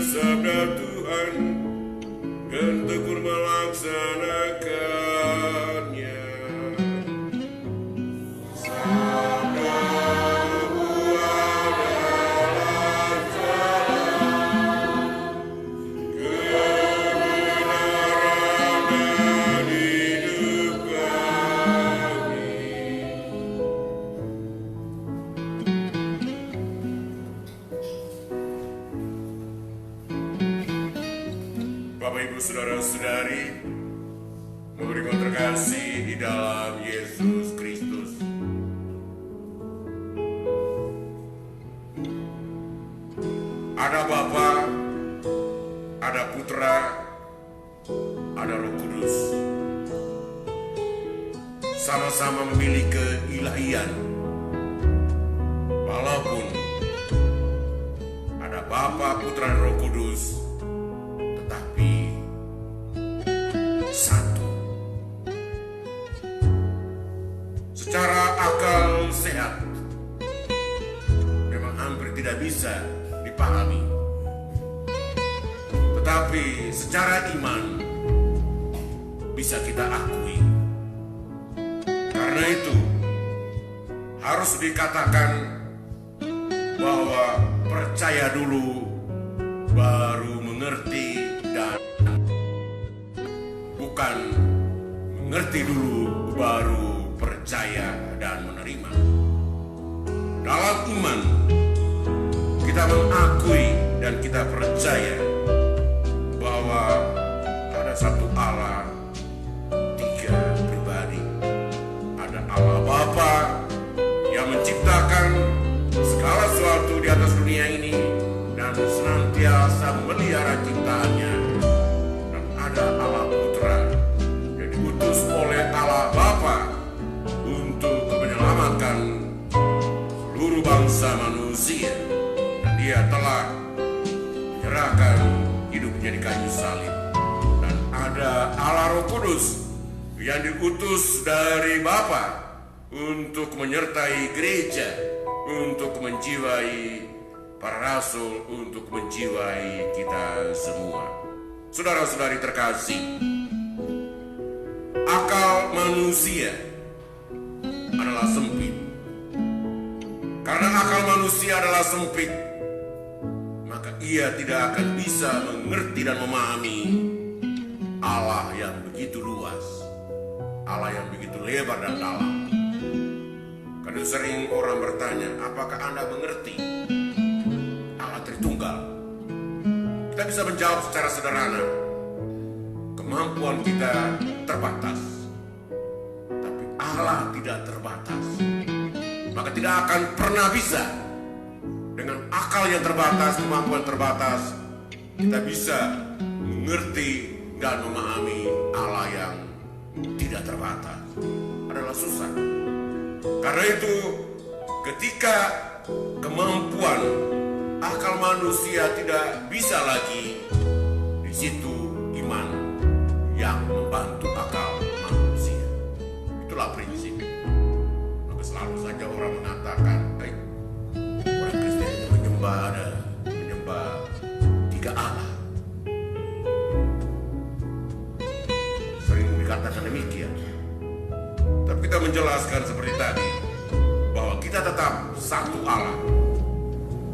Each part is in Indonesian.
sabda Tuhan dan tekun melaksanakannya. Sabdamu adalah jalan, kebenaran dan hidup kami. Bapak, Ibu, Saudara-saudari, murid terkasih di dalam Yesus Kristus, ada Bapa, ada Putra, ada Roh Kudus, sama-sama memiliki keilahian. Walaupun ada Bapa, Putra, dan Roh Kudus, tetapi satu. Secara akal sehat memang hampir tidak bisa dipahami, tetapi secara iman bisa kita akui. Karena itu harus dikatakan bahwa percaya dulu baru mengerti, dan bukan mengerti dulu baru percaya dan menerima. Dalam iman kita mengakui dan kita percaya bahwa ada satu Allah, tiga pribadi. Ada Allah Bapa yang menciptakan segala sesuatu di atas dunia ini dan senantiasa memelihara ciptaannya. Dan ada Allah Putra yang diutus oleh Allah Bapa untuk menyelamatkan seluruh bangsa manusia. Dan dia telah menyerahkan hidupnya di kayu salib. Dan ada Allah Roh Kudus yang diutus dari Bapa untuk menyertai gereja, untuk menjiwai para rasul, untuk menjiwai kita semua. Saudara-saudari terkasih, akal manusia adalah sempit. Karena akal manusia adalah sempit, maka ia tidak akan bisa mengerti dan memahami Allah yang begitu luas, Allah yang begitu lebar dan dalam. Kadang sering orang bertanya, apakah Anda mengerti Allah Tritunggal? Kita bisa menjawab secara sederhana, kemampuan kita terbatas, tapi Allah tidak terbatas. Maka tidak akan pernah bisa dengan akal yang terbatas, kemampuan terbatas, kita bisa mengerti dan memahami Allah yang tidak terbatas. Adalah susah. Karena itu ketika kemampuan akal manusia tidak bisa lagi, di situ iman yang membantu akal manusia. Itulah prinsip. Maka selalu saja orang mengatakan, orang Kristen menyembah tiga Allah. Sering dikatakan demikian. Tapi kita menjelaskan seperti tadi, bahwa kita tetap satu Allah,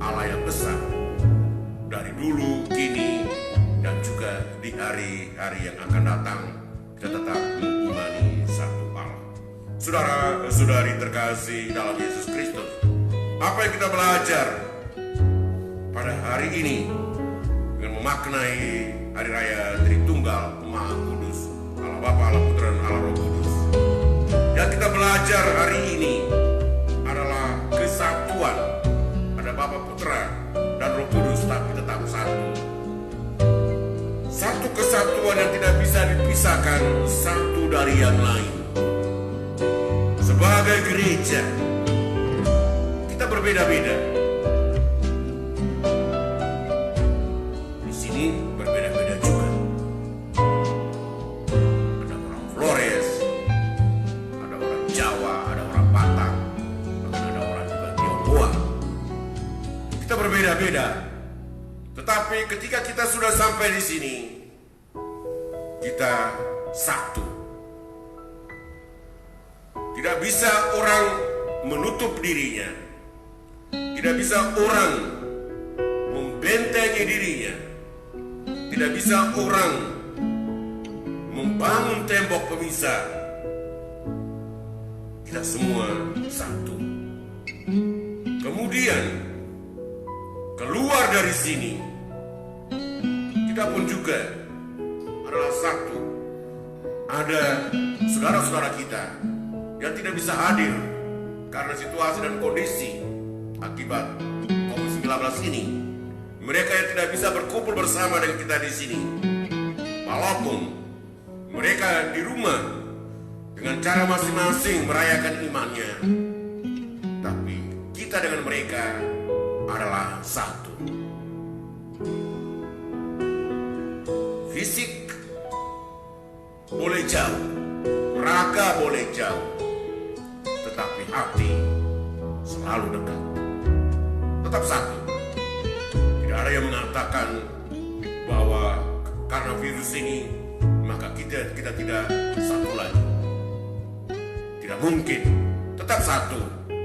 Allah yang besar, dari dulu, kini, dan juga di hari-hari yang akan datang. Kita tetap mengimani satu Allah. Saudara-saudari terkasih dalam Yesus Kristus, apa yang kita belajar pada hari ini dengan memaknai Hari Raya Tritunggal Maha Kudus, Allah Bapa, Allah Putra, dan Allah Roh Kudus. Yang kita belajar hari ini adalah kesatuan. Ada Bapa, Putra, dan Roh Kudus, tapi tetap satu. Satu kesatuan yang tidak bisa dipisahkan satu dari yang lain. Sebagai gereja, kita berbeda-beda. Di sini berbeda-beda juga. Ada orang Flores, ada orang Jawa, ada orang Batak, bahkan ada orang juga Tionghoa. Kita berbeda-beda. Tetapi ketika kita sudah sampai di sini, kita satu. Tidak bisa orang menutup dirinya. Tidak bisa orang membentengi dirinya. Tidak bisa orang membangun tembok pemisah. Kita semua satu. Kemudian keluar dari sini, kita pun juga adalah satu. Ada saudara-saudara kita yang tidak bisa hadir karena situasi dan kondisi akibat COVID-19 ini. Mereka yang tidak bisa berkumpul bersama dengan kita di sini, walaupun mereka di rumah dengan cara masing-masing merayakan imannya, tapi kita dengan mereka adalah satu. Fisik boleh jauh, raga boleh jauh, tetapi hati selalu dekat. Tetap satu. Tidak ada yang mengatakan bahwa karena virus ini maka kita tidak satu lagi. Tidak mungkin. Tetap satu.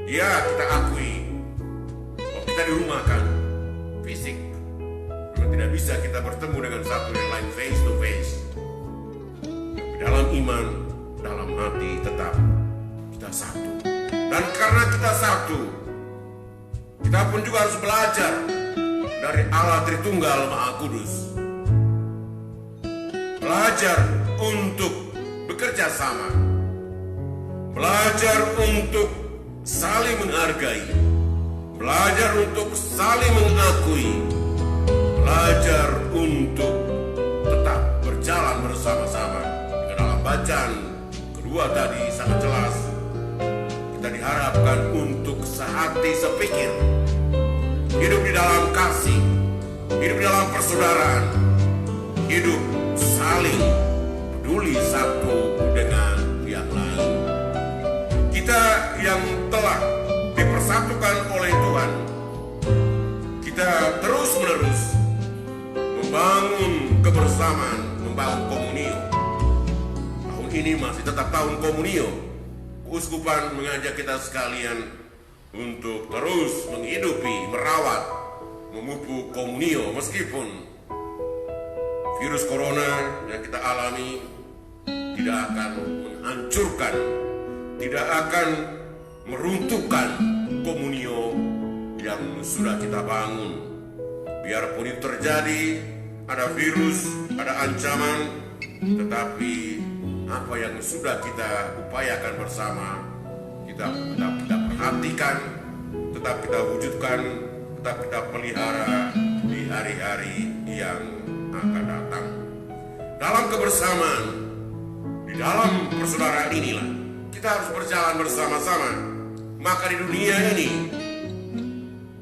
Ya, kita akui bahwa kita di rumah kan fisik, memang tidak bisa kita bertemu dengan satu yang lain face to face. Tapi dalam iman, dalam hati tetap kita satu. Dan karena kita satu, kita pun juga harus belajar dari Allah Tritunggal Maha Kudus. Belajar untuk bekerja sama. Belajar untuk saling menghargai. Belajar untuk saling mengakui. Belajar untuk tetap berjalan bersama-sama. Dalam bacaan kedua tadi sangat jelas, kita diharapkan untuk sehati sepikir, hidup di dalam kasih, hidup di dalam persaudaraan, hidup saling peduli satu dengan yang lain. Kita yang telah dipersatukan oleh Tuhan, kita terus-menerus membangun kebersamaan, membangun komunio. Tahun ini masih tetap tahun komunio. Keuskupan mengajak kita sekalian untuk terus menghidupi, merawat, memupuk komunio meskipun virus corona yang kita alami tidak akan menghancurkan, tidak akan meruntuhkan komunio yang sudah kita bangun. Biarpun itu terjadi, ada virus, ada ancaman, tetapi apa yang sudah kita upayakan bersama, kita perhatikan, tetap kita wujudkan, tetap kita pelihara di hari-hari yang akan datang. Dalam kebersamaan, di dalam persaudaraan inilah kita harus berjalan bersama-sama. Maka di dunia ini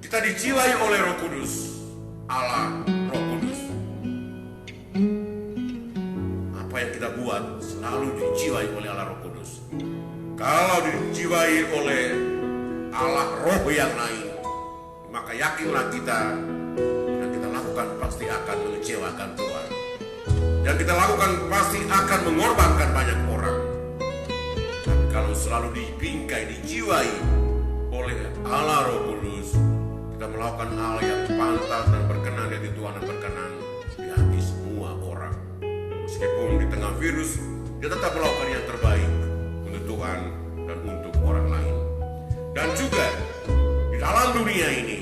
kita dijiwai oleh Roh Kudus, Allah Roh Kudus. Apa yang kita buat selalu dijiwai oleh Allah Roh Kudus. Kalau dijiwai oleh Allah Roh yang lain, maka yakinlah kita yang kita lakukan pasti akan mengecewakan Tuhan. Yang kita lakukan pasti akan mengorbankan banyak orang. Tapi kalau selalu dibingkai, dijiwai oleh Allah Roh Kudus, kita melakukan hal yang pantas dan berkenan di Tuhan dan berkenan di hati semua orang. Meskipun di tengah virus, dia tetap melakukan yang terbaik untuk Tuhan dan untuk orang lain. Dan juga di dalam dunia ini,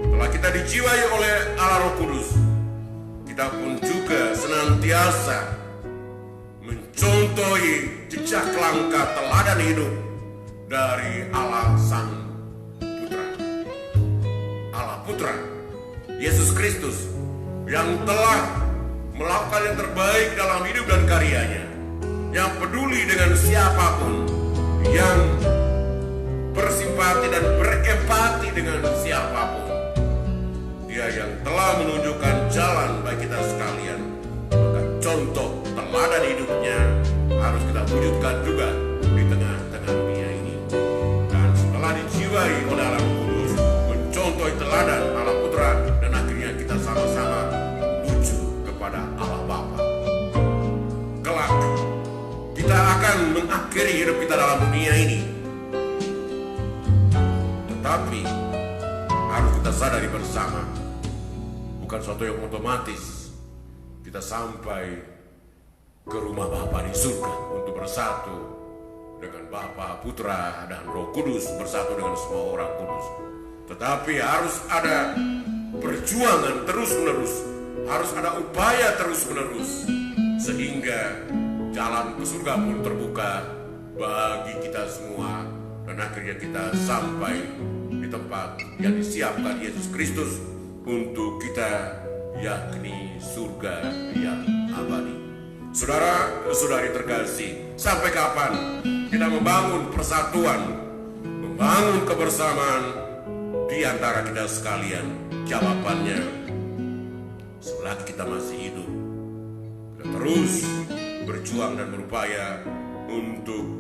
setelah kita dijiwai oleh Allah Roh Kudus, kita pun juga senantiasa mencontohi jejak langkah teladan hidup dari Allah Sang Putra. Allah Putra, Yesus Kristus, yang telah melakukan yang terbaik dalam hidup dan karyanya, yang peduli dengan siapapun, yang bersimpati dan berempati dengan siapapun. Dia yang telah menunjukkan jalan bagi kita sekalian. Maka contoh teladan hidupnya harus kita wujudkan juga di tengah-tengah dunia ini. Dan setelah dijiwai oleh Allah Kudus, mencontoh teladan Allah Putra, dan akhirnya kita sama-sama mengakhiri hidup kita dalam dunia ini. Tetapi harus kita sadari bersama, bukan suatu yang otomatis kita sampai ke rumah Bapa di surga untuk bersatu dengan Bapa, Putra, dan Roh Kudus, bersatu dengan semua orang kudus. Tetapi harus ada perjuangan terus-menerus, harus ada upaya terus-menerus, sehingga jalan ke surga pun terbuka bagi kita semua, dan akhirnya kita sampai di tempat yang disiapkan Yesus Kristus untuk kita, yakni surga yang abadi. Saudara-saudari terkasih, sampai kapan kita membangun persatuan, membangun kebersamaan di antara kita sekalian? Jawabannya, selagi kita masih hidup, kita terus berjuang dan berupaya untuk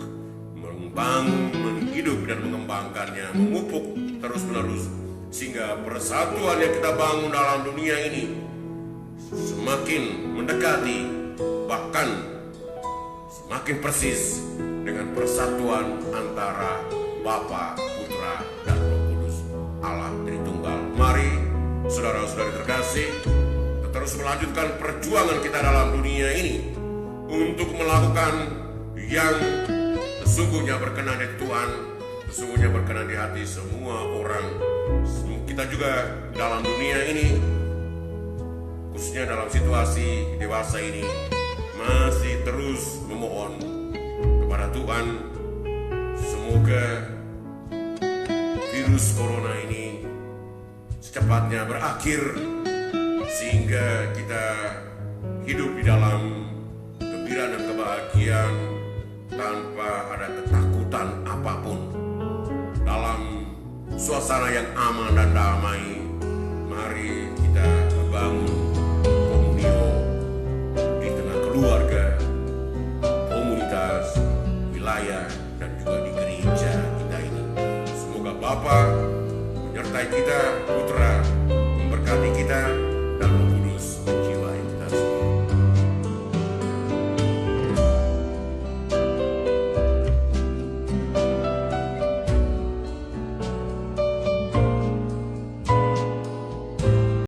membangun, menghidup dan mengembangkannya, memupuk terus-menerus, sehingga persatuan yang kita bangun dalam dunia ini semakin mendekati, bahkan semakin persis dengan persatuan antara Bapa, Putra, dan Roh Kudus, Allah Tritunggal. Mari saudara-saudari terkasih, kita terus melanjutkan perjuangan kita dalam dunia ini untuk melakukan yang sesungguhnya berkenan di Tuhan, sesungguhnya berkenan di hati semua orang. Kita juga dalam dunia ini, khususnya dalam situasi dewasa ini, masih terus memohon kepada Tuhan, semoga virus corona ini secepatnya berakhir, sehingga kita hidup di dalam gembira dan kebahagiaan tanpa ada ketakutan apapun, dalam suasana yang aman dan damai. Mari kita bangun komunio di tengah keluarga, komunitas, wilayah, dan juga di gereja kita ini. Semoga Bapa menyertai kita, Putra memberkati kita,